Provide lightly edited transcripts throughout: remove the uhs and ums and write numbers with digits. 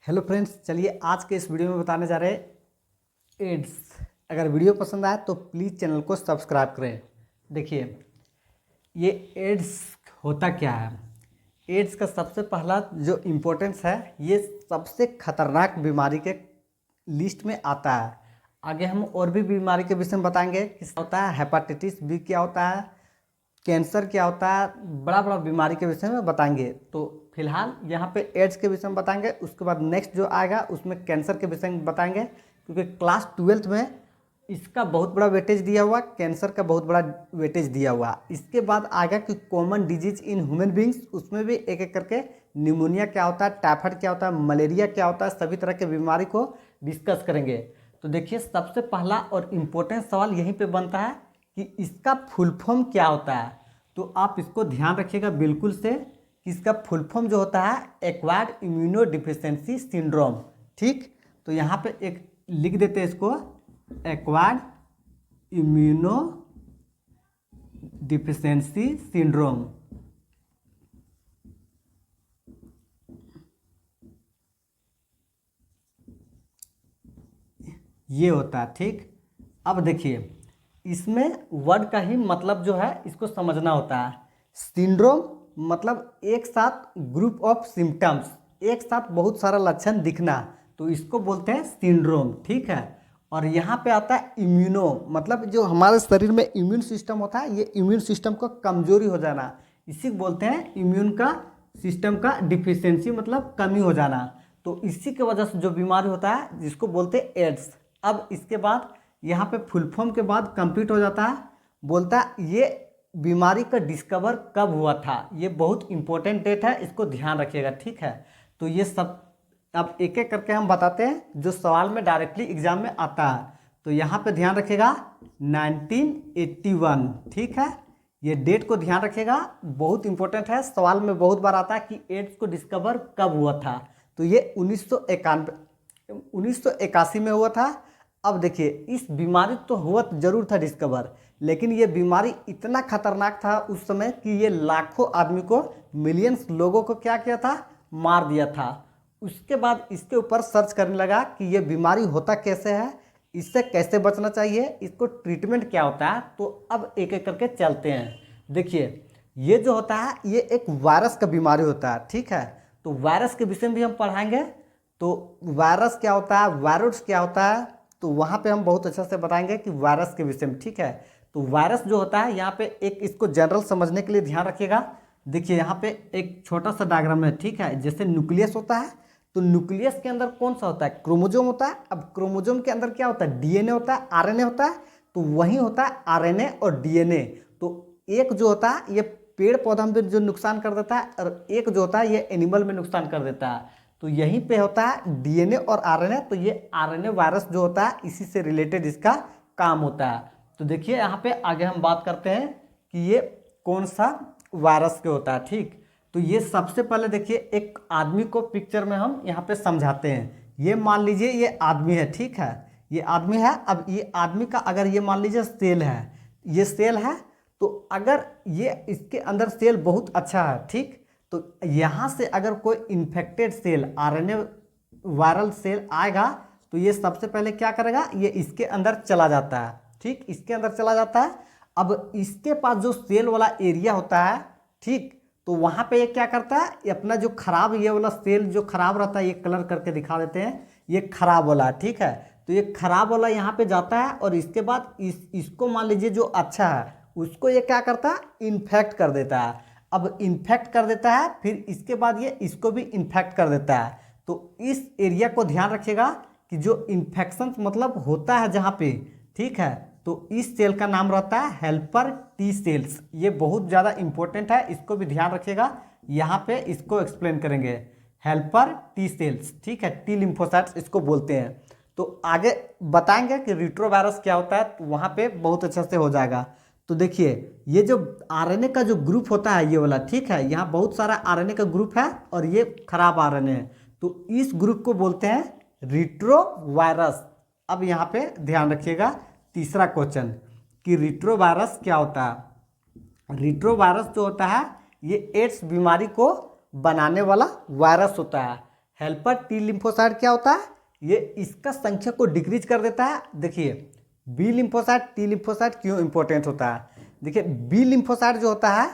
Hello friends, चलिए आज के इस वीडियो में बताने जा रहे हैं एड्स। अगर वीडियो पसंद आए तो प्लीज़ चैनल को सब्सक्राइब करें। देखिए, ये एड्स होता क्या है। एड्स का सबसे पहला जो इम्पोर्टेंस है, ये सबसे खतरनाक बीमारी के लिस्ट में आता है। आगे हम और भी बीमारी के विषय में बताएंगे कि होता है हेपेटाइटिस बी, क्या होता है कैंसर, क्या होता है, बड़ा बड़ा बीमारी के विषय में बताएंगे। तो फिलहाल यहाँ पे एड्स के विषय में बताएंगे, उसके बाद नेक्स्ट जो आएगा उसमें कैंसर के विषय में बताएंगे, क्योंकि क्लास 12th में इसका बहुत बड़ा वेटेज दिया हुआ, कैंसर का बहुत बड़ा वेटेज दिया हुआ। इसके बाद आएगा कि common disease in human beings, उसमें भी एक एक करके निमोनिया क्या होता है, टाइफाइड क्या होता है, मलेरिया क्या होता है, सभी तरह के बीमारी को डिस्कस करेंगे। तो देखिए, सबसे पहला और इम्पोर्टेंट सवाल यहीं पे बनता है कि इसका फुल फॉर्म क्या होता है। तो आप इसको ध्यान रखिएगा बिल्कुल से कि इसका फुल फॉर्म जो होता है एक्वायर्ड इम्यूनो डिफिशिएंसी सिंड्रोम। ठीक, तो यहाँ पे एक लिख देते हैं इसको, एक्वायर्ड इम्यूनो डिफिशिएंसी सिंड्रोम। ये होता है। ठीक, अब देखिए, इसमें वर्ड का ही मतलब जो है इसको समझना होता है। सिंड्रोम मतलब एक साथ ग्रुप ऑफ सिम्टम्स, एक साथ बहुत सारा लक्षण दिखना, तो इसको बोलते हैं सिंड्रोम। ठीक है, और यहाँ पे आता है इम्यूनो, मतलब जो हमारे शरीर में इम्यून सिस्टम होता है, ये इम्यून सिस्टम को कमजोरी हो जाना, इसी को बोलते हैं इम्यून का सिस्टम का डिफिशियंसी, मतलब कमी हो जाना। तो इसी के वजह से जो बीमारी होता है जिसको बोलते हैं एड्स। अब इसके बाद यहाँ पे फुल फॉर्म के बाद कंप्लीट हो जाता है, बोलता है ये बीमारी का डिस्कवर कब हुआ था। ये बहुत इंपॉर्टेंट डेट है, इसको ध्यान रखिएगा। ठीक है, तो ये सब अब एक एक करके हम बताते हैं जो सवाल में डायरेक्टली एग्जाम में आता है। तो यहाँ पे ध्यान रखिएगा 1981। ठीक है, ये डेट को ध्यान रखिएगा, बहुत इंपॉर्टेंट है, सवाल में बहुत बार आता है कि एड्स को डिस्कवर कब हुआ था। तो ये 1981 में हुआ था। अब देखिए, इस बीमारी तो हुआ जरूर था डिस्कवर, लेकिन ये बीमारी इतना खतरनाक था उस समय कि ये लाखों आदमी को, मिलियंस लोगों को क्या किया था, मार दिया था। उसके बाद इसके ऊपर सर्च करने लगा कि ये बीमारी होता कैसे है, इससे कैसे बचना चाहिए, इसको ट्रीटमेंट क्या होता है। तो अब एक एक करके चलते हैं। देखिए, ये जो होता है ये एक वायरस का बीमारी होता है। ठीक है, तो वायरस के विषय में भी हम पढ़ाएंगे। तो वायरस क्या होता है, वायरस क्या होता है, तो वहाँ पे हम बहुत अच्छा से बताएंगे कि वायरस के विषय में। ठीक है, तो वायरस जो होता है, यहाँ पे एक इसको जनरल समझने के लिए ध्यान रखिएगा। देखिए, यहाँ पे एक छोटा सा डायग्राम है। ठीक है, जैसे न्यूक्लियस होता है, तो न्यूक्लियस के अंदर कौन सा होता है, क्रोमोजोम होता है। अब क्रोमोजोम के अंदर क्या होता है, डीएनए होता है, आरएनए होता है। तो वही होता है आरएनए और डीएनए। तो एक जो होता है ये पेड़ पौधा में जो नुकसान कर देता है, और एक जो होता है ये एनिमल में नुकसान कर देता है। तो यहीं पे होता है डीएनए और आरएनए। तो ये आरएनए वायरस जो होता है इसी से रिलेटेड इसका काम होता है। तो देखिए, यहाँ पे आगे हम बात करते हैं कि ये कौन सा वायरस के होता है। ठीक, तो ये सबसे पहले देखिए, एक आदमी को पिक्चर में हम यहाँ पे समझाते हैं। ये मान लीजिए ये आदमी है। ठीक है, ये आदमी है। अब ये आदमी का अगर ये मान लीजिए सेल है, ये सेल है, तो अगर ये इसके अंदर सेल बहुत अच्छा है, ठीक, तो यहाँ से अगर कोई infected cell, RNA viral cell आएगा, तो ये सबसे पहले क्या करेगा, ये इसके अंदर चला जाता है। ठीक, इसके अंदर चला जाता है। अब इसके पास जो सेल वाला एरिया होता है, ठीक, तो वहाँ पे ये क्या करता है, ये अपना जो खराब, ये वाला सेल जो खराब रहता है, ये कलर करके दिखा देते हैं, ये खराब वाला। ठीक है, तो ये खराब वाला यहाँ पे जाता है, और इसके बाद इसको मान लीजिए जो अच्छा है उसको ये क्या करता है, इन्फेक्ट कर देता है। अब इन्फेक्ट कर देता है, फिर इसके बाद ये इसको भी इन्फेक्ट कर देता है। तो इस एरिया को ध्यान रखिएगा कि जो इन्फेक्शन मतलब होता है जहाँ पे, ठीक है, तो इस सेल का नाम रहता है हेल्पर टी सेल्स। ये बहुत ज़्यादा इंपॉर्टेंट है, इसको भी ध्यान रखिएगा, यहाँ पे इसको एक्सप्लेन करेंगे, हेल्पर टी सेल्स। ठीक है, टी लिम्फोसाइट्स इसको बोलते हैं। तो आगे बताएंगे कि रिट्रोवायरस क्या होता है, तो वहाँ पे बहुत अच्छा से हो जाएगा। तो देखिए, ये जो आरएनए का जो ग्रुप होता है ये वाला, ठीक है, यहाँ बहुत सारा आरएनए का ग्रुप है और ये खराब आरएनए है, तो इस ग्रुप को बोलते हैं रिट्रोवायरस। अब यहाँ पे ध्यान रखिएगा, तीसरा क्वेश्चन कि रिट्रोवायरस क्या होता है। रिट्रोवायरस जो होता है ये एड्स बीमारी को बनाने वाला वायरस होता है। हेल्पर टी लिम्फोसाइट क्या होता है, ये इसका संख्या को डिक्रीज कर देता है। देखिए बी लिम्फोसाइट टी लिम्फोसाइट क्यों इंपॉर्टेंट होता है, देखिए बी लिम्फोसाइट जो होता है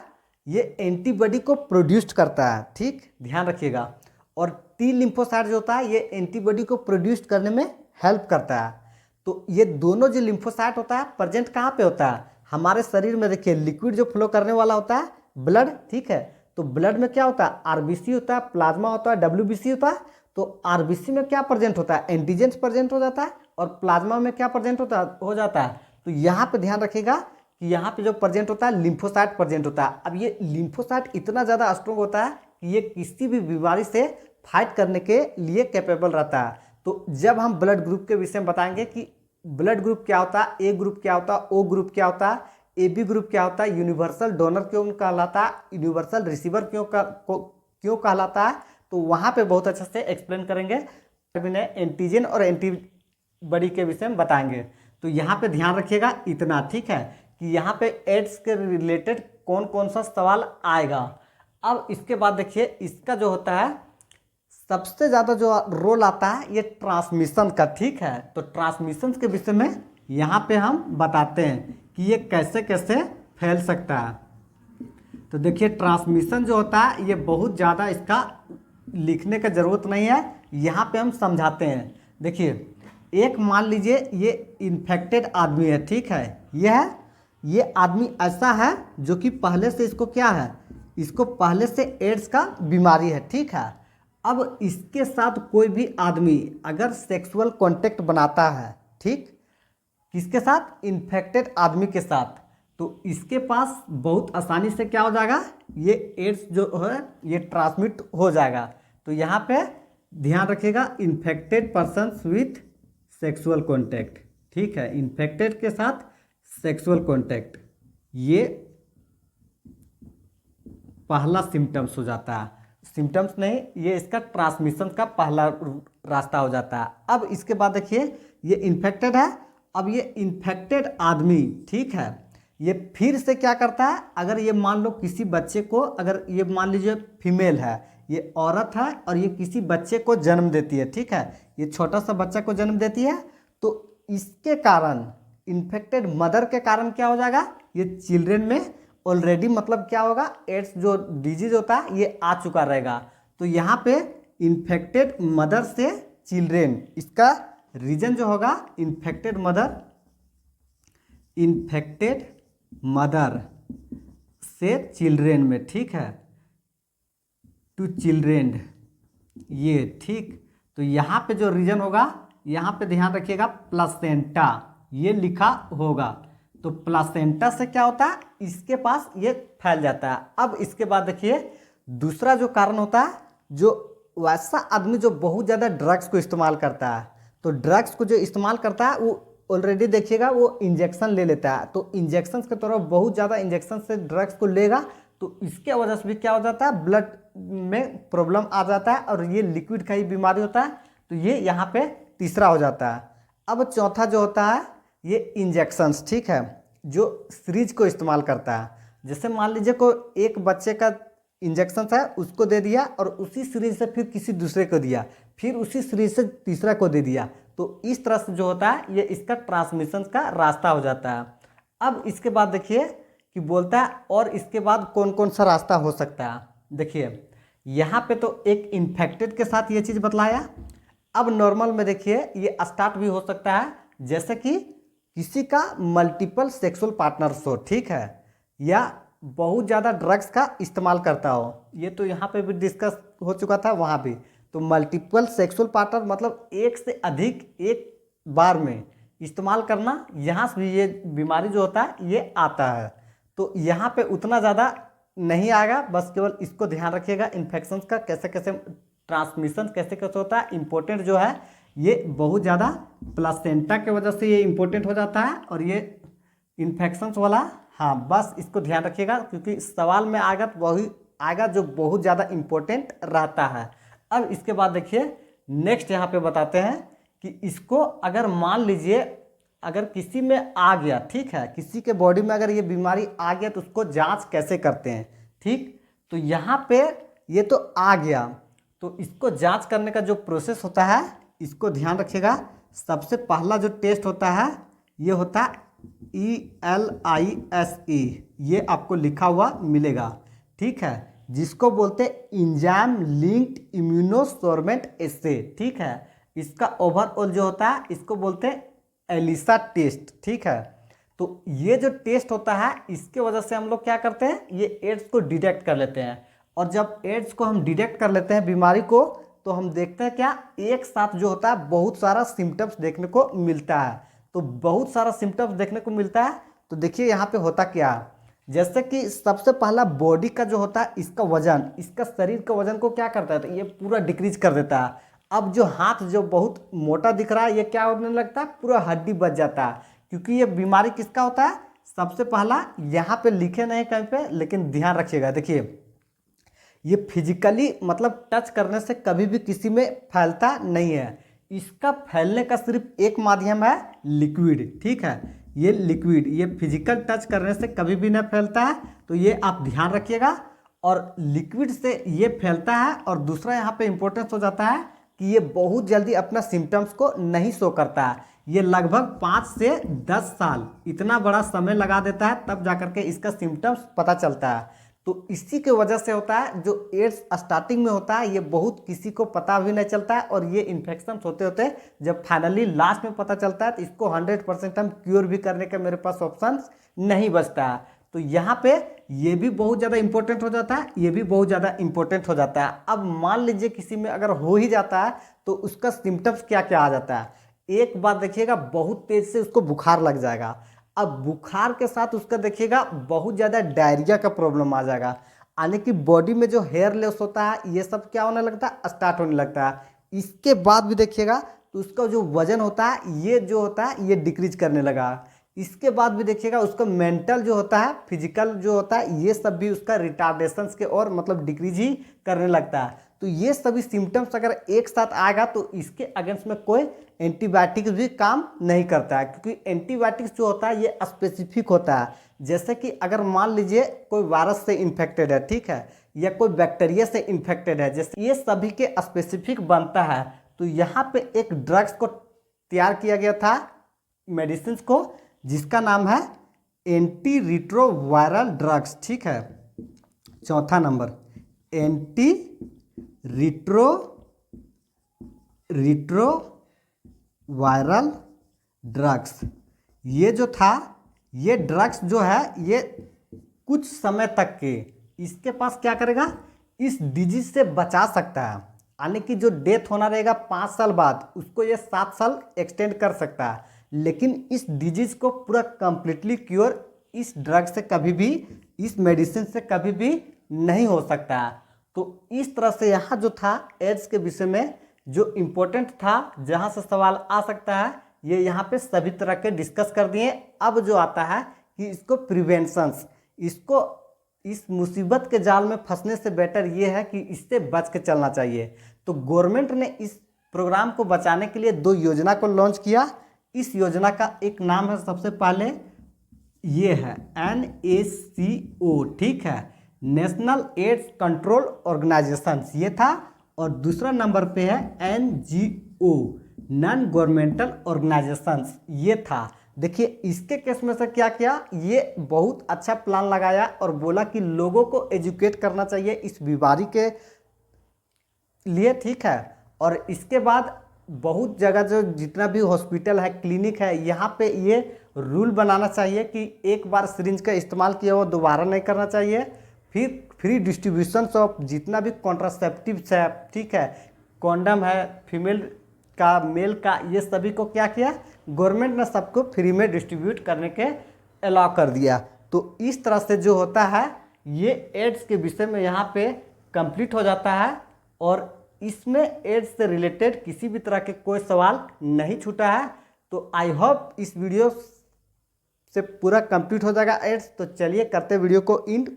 ये एंटीबॉडी को प्रोड्यूस करता है, ठीक ध्यान रखिएगा। और टी लिम्फोसाइट जो होता है ये एंटीबॉडी को प्रोड्यूस करने में हेल्प करता है। तो ये दोनों जो लिम्फोसाइट होता है प्रेजेंट कहाँ पे होता है, हमारे शरीर में। देखिए लिक्विड जो फ्लो करने वाला होता है ब्लड, ठीक है। तो ब्लड में क्या होता है, आरबीसी होता है, प्लाज्मा होता है, डब्ल्यूबीसी होता है। तो आरबीसी में क्या प्रेजेंट होता है, एंटीजेंस प्रेजेंट हो जाता है, और प्लाज्मा में क्या प्रेजेंट हो जाता है। तो यहाँ पे ध्यान रखिएगा कि यहाँ पे जो प्रेजेंट होता है लिम्फोसाइट प्रेजेंट होता है। अब ये लिम्फोसाइट इतना ज़्यादा स्ट्रॉन्ग होता है कि ये किसी भी बीमारी से फाइट करने के लिए कैपेबल रहता है। तो जब हम ब्लड ग्रुप के विषय में बताएंगे कि ब्लड ग्रुप क्या होता है, ए ग्रुप क्या होता है, ओ ग्रुप क्या होता है, ए बी ग्रुप क्या होता है, यूनिवर्सल डोनर क्यों कहलाता है, यूनिवर्सल रिसीवर क्यों कहलाता है, तो वहाँ पे बहुत अच्छे से एक्सप्लेन करेंगे। एंटीजन और एंटीबॉडी के विषय में बताएंगे। तो यहाँ पे ध्यान रखिएगा इतना, ठीक है, कि यहाँ पे एड्स के रिलेटेड कौन कौन सा सवाल आएगा। अब इसके बाद देखिए इसका जो होता है सबसे ज़्यादा जो रोल आता है ये ट्रांसमिशन का, ठीक है। तो ट्रांसमिशन के विषय में यहाँ पे हम बताते हैं कि ये कैसे कैसे फैल सकता है। तो देखिए ट्रांसमिशन जो होता है ये बहुत ज़्यादा इसका लिखने का ज़रूरत नहीं है, यहाँ पे हम समझाते हैं। देखिए एक मान लीजिए ये इन्फेक्टेड आदमी है, ठीक है, ये आदमी ऐसा है जो कि पहले से इसको क्या है, इसको पहले से एड्स का बीमारी है, ठीक है। अब इसके साथ कोई भी आदमी अगर सेक्सुअल कांटेक्ट बनाता है, ठीक, किसके साथ, इन्फेक्टेड आदमी के साथ, तो इसके पास बहुत आसानी से क्या हो जाएगा, ये एड्स जो है ये ट्रांसमिट हो जाएगा। तो यहाँ पे ध्यान रखिएगा infected persons with sexual contact, ठीक है, इन्फेक्टेड के साथ सेक्सुअल कांटेक्ट, ये पहला सिम्टम्स हो जाता है। सिम्टम्स नहीं, ये इसका ट्रांसमिशन का पहला रास्ता हो जाता है। अब इसके बाद देखिए ये इन्फेक्टेड है। अब ये इन्फेक्टेड आदमी, ठीक है, ये फिर से क्या करता है, अगर ये मान लो किसी बच्चे को, अगर ये मान लीजिए फीमेल है, ये औरत है और ये किसी बच्चे को जन्म देती है, ठीक है, ये छोटा सा बच्चा को जन्म देती है, तो इसके कारण इन्फेक्टेड मदर के कारण क्या हो जाएगा, ये चिल्ड्रेन में ऑलरेडी मतलब क्या होगा, एड्स जो डिजीज होता है ये आ चुका रहेगा। तो यहाँ पे इन्फेक्टेड मदर से चिल्ड्रेन, इसका रीजन जो होगा इन्फेक्टेड मदर से चिल्ड्रेन में, ठीक है, टू चिल्ड्रेन, ये ठीक। तो यहाँ पे जो रीजन होगा, यहाँ पे ध्यान रखिएगा प्लासेंटा ये लिखा होगा। तो प्लासेंटा से क्या होता है, इसके पास ये फैल जाता है। अब इसके बाद देखिए दूसरा जो कारण होता है, जो वैसा आदमी जो बहुत ज़्यादा ड्रग्स को इस्तेमाल करता है, तो ड्रग्स को जो इस्तेमाल करता है वो ऑलरेडी देखिएगा वो इंजेक्शन ले लेता है। तो इंजेक्शन के तरफ बहुत ज़्यादा इंजेक्शन से ड्रग्स को लेगा, तो इसके वजह से भी क्या हो जाता है, ब्लड में प्रॉब्लम आ जाता है और ये लिक्विड का ही बीमारी होता है। तो ये यहाँ पे तीसरा हो जाता है। अब चौथा जो होता है ये इंजेक्शंस, ठीक है, जो सीरीज को इस्तेमाल करता है। जैसे मान लीजिए को एक बच्चे का इंजेक्शन है उसको दे दिया और उसी सीरीज से फिर किसी दूसरे को दिया, फिर उसी सीरीज से तीसरा को दे दिया, तो इस तरह से जो होता है ये इसका ट्रांसमिशन का रास्ता हो जाता है। अब इसके बाद देखिए कि बोलता है और इसके बाद कौन कौन सा रास्ता हो सकता है। देखिए यहाँ पे तो एक इन्फेक्टेड के साथ ये चीज़ बतलाया। अब नॉर्मल में देखिए ये स्टार्ट भी हो सकता है, जैसे कि किसी का मल्टीपल सेक्सुअल पार्टनर्स हो, ठीक है, या बहुत ज़्यादा ड्रग्स का इस्तेमाल करता हो। ये तो यहाँ पे भी डिस्कस हो चुका था, वहाँ भी। तो मल्टीपल सेक्सुअल पार्टनर मतलब एक से अधिक एक बार में इस्तेमाल करना, यहाँ से भी ये बीमारी जो होता है ये आता है। तो यहाँ पे उतना ज़्यादा नहीं आएगा, बस केवल इसको ध्यान रखिएगा इन्फेक्शन का कैसे कैसे ट्रांसमिशन कैसे कैसे होता है। इम्पोर्टेंट जो है ये बहुत ज़्यादा प्लासेंटा के वजह से ये इम्पोर्टेंट हो जाता है, और ये इन्फेक्शंस वाला, हाँ बस इसको ध्यान रखिएगा क्योंकि सवाल में आएगा तो वही आएगा जो बहुत ज़्यादा इम्पोर्टेंट रहता है। अब इसके बाद देखिए नेक्स्ट यहाँ पे बताते हैं कि इसको अगर मान लीजिए अगर किसी में आ गया, ठीक है, किसी के बॉडी में अगर ये बीमारी आ गया तो उसको जांच कैसे करते हैं, ठीक। तो यहाँ पे ये तो आ गया, तो इसको जांच करने का जो प्रोसेस होता है इसको ध्यान रखिएगा। सबसे पहला जो टेस्ट होता है ये होता है ELISE, ये आपको लिखा हुआ मिलेगा, ठीक है, जिसको बोलते हैं इंजाइम लिंक्ड इम्यूनोसोर्बेंट एसे, ठीक है। इसका ओवरऑल जो होता है इसको बोलते हैं एलिसा टेस्ट, ठीक है। तो ये जो टेस्ट होता है इसके वजह से हम लोग क्या करते हैं, ये एड्स को डिटेक्ट कर लेते हैं। और जब एड्स को हम डिटेक्ट कर लेते हैं बीमारी को, तो हम देखते हैं क्या, एक साथ जो होता है बहुत सारा सिम्टम्स देखने को मिलता है। तो बहुत सारा सिम्टम्स देखने को मिलता है। तो देखिए यहाँ पे होता क्या, जैसे कि सबसे पहला बॉडी का जो होता है इसका वजन, इसका शरीर का वजन को क्या करता है, तो ये पूरा डिक्रीज कर देता है। अब जो हाथ जो बहुत मोटा दिख रहा है ये क्या होने लगता है, पूरा हड्डी बच जाता है। क्योंकि ये बीमारी किसका होता है, सबसे पहला यहाँ पे लिखे नहीं कहीं पे, लेकिन ध्यान रखिएगा। देखिए ये फिजिकली मतलब टच करने से कभी भी किसी में फैलता नहीं है। इसका फैलने का सिर्फ एक माध्यम है, लिक्विड, ठीक है। ये लिक्विड, ये फिजिकल टच करने से कभी भी नहीं फैलता है, तो ये आप ध्यान रखिएगा। और लिक्विड से ये फैलता है। और दूसरा यहाँ पे इम्पोर्टेंस हो जाता है कि ये बहुत जल्दी अपना सिम्टम्स को नहीं शो करता है। ये लगभग 5 से 10 साल इतना बड़ा समय लगा देता है, तब जाकर के इसका सिम्टम्स पता चलता है। तो इसी के वजह से होता है, जो एड्स स्टार्टिंग में होता है ये बहुत किसी को पता भी नहीं चलता है। और ये इन्फेक्शन होते होते जब फाइनली लास्ट में पता चलता है, तो इसको 100% हम क्योर भी करने का मेरे पास ऑप्शन नहीं बचता है। तो यहाँ पे ये भी बहुत ज़्यादा इंपॉर्टेंट हो जाता है, ये भी बहुत ज़्यादा इंपॉर्टेंट हो जाता है। अब मान लीजिए किसी में अगर हो ही जाता है, तो उसका सिम्टम्स क्या क्या आ जाता है। एक बात देखिएगा, बहुत तेज से उसको बुखार लग जाएगा। अब बुखार के साथ उसका देखिएगा बहुत ज़्यादा डायरिया का प्रॉब्लम आ जाएगा, यानी कि बॉडी में जो हेयर लॉस होता है ये सब क्या होने लगता है, स्टार्ट होने लगता है। इसके बाद भी देखिएगा तो उसका जो वजन होता है ये जो होता है ये डिक्रीज करने लगा। इसके बाद भी देखिएगा उसका मेंटल जो होता है, फिजिकल जो होता है, ये सब भी उसका रिटार्डेशंस के और मतलब डिक्रीज ही करने लगता है। तो ये सभी सिम्टम्स अगर एक साथ आएगा तो इसके अगेंस्ट में कोई एंटीबायोटिक्स भी काम नहीं करता है। क्योंकि एंटीबायोटिक्स जो होता है ये स्पेसिफिक होता है। जैसे कि अगर मान लीजिए कोई वायरस से इन्फेक्टेड है, ठीक है, या कोई बैक्टीरिया से इन्फेक्टेड है, जैसे ये सभी के स्पेसिफिक बनता है। तो यहाँ पे एक ड्रग्स को तैयार किया गया था, मेडिसिन को, जिसका नाम है एंटी रिट्रोवायरल ड्रग्स, ठीक है। चौथा नंबर एंटी रिट्रोवायरल ड्रग्स। ये जो था, ये ड्रग्स जो है ये कुछ समय तक के इसके पास क्या करेगा, इस डिजीज से बचा सकता है। यानी कि जो डेथ होना रहेगा 5 साल बाद, उसको ये 7 साल एक्सटेंड कर सकता है। लेकिन इस डिजीज को पूरा कंप्लीटली क्योर इस ड्रग से कभी भी, इस मेडिसिन से कभी भी नहीं हो सकता है। तो इस तरह से यहाँ जो था एड्स के विषय में जो इम्पोर्टेंट था, जहाँ से सवाल आ सकता है, ये यहाँ पे सभी तरह के डिस्कस कर दिए। अब जो आता है कि इसको प्रिवेंशंस, इसको इस मुसीबत के जाल में फंसने से बेटर ये है कि इससे बच के चलना चाहिए। तो गवर्नमेंट ने इस प्रोग्राम को बचाने के लिए 2 योजना को लॉन्च किया। इस योजना का एक नाम है, सबसे पहले ये है NACO, ठीक है, नेशनल एड्स कंट्रोल ऑर्गेनाइजेशन, ये था। और दूसरा नंबर पे है NGO, नॉन गवर्नमेंटल ऑर्गेनाइजेशंस, ये था। देखिए इसके केस में से क्या किया, ये बहुत अच्छा प्लान लगाया और बोला कि लोगों को एजुकेट करना चाहिए इस बीमारी के लिए, ठीक है। और इसके बाद बहुत जगह जो जितना भी हॉस्पिटल है, क्लिनिक है, यहाँ पे ये रूल बनाना चाहिए कि एक बार सिरिंज का इस्तेमाल किया वो दोबारा नहीं करना चाहिए। फिर फ्री डिस्ट्रीब्यूशन ऑफ जितना भी कॉन्ट्रासेप्टिव्स है, ठीक है, कॉन्डम है, फीमेल का, मेल का, ये सभी को क्या किया, गवर्नमेंट ने सबको फ्री में डिस्ट्रीब्यूट करने के अलाउ कर दिया। तो इस तरह से जो होता है ये एड्स के विषय में यहाँ पे कंप्लीट हो जाता है। और इसमें एड्स से रिलेटेड किसी भी तरह के कोई सवाल नहीं छूटा है। तो आई होप इस वीडियो से पूरा कंप्लीट हो जाएगा एड्स। तो चलिए करते वीडियो को एंड।